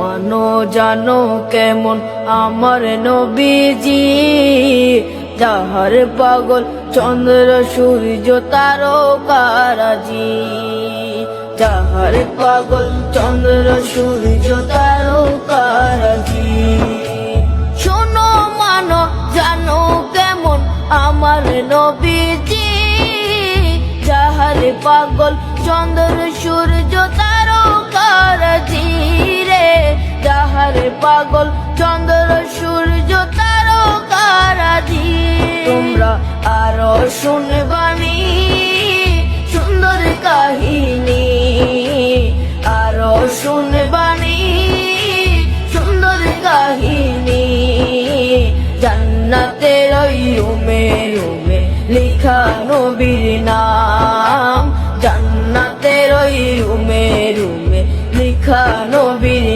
মানো জানো কেমন আমার নবীজি, যাহার পাগল চন্দ্র সূর্য তারকারাজি, যাহার পাগল চন্দ্র সূর্য তারকারাজি। শোনো মানো জানো কেমন আমার নবীজি, যাহার পাগল চন্দ্র সূর্য তারকারাজি রে, যাহার পাগল চন্দ্র সূর্য তারকারাজি। তোমরা আরো শুনবানি সুন্দর কাহিনী, আরো শুনবানি সুন্দর কাহিনী। জান্নাতের ওই রুমে রুমে লিখা নবীর নাম, জান্নাতের ওই রুমে রুমে লিখা নবীর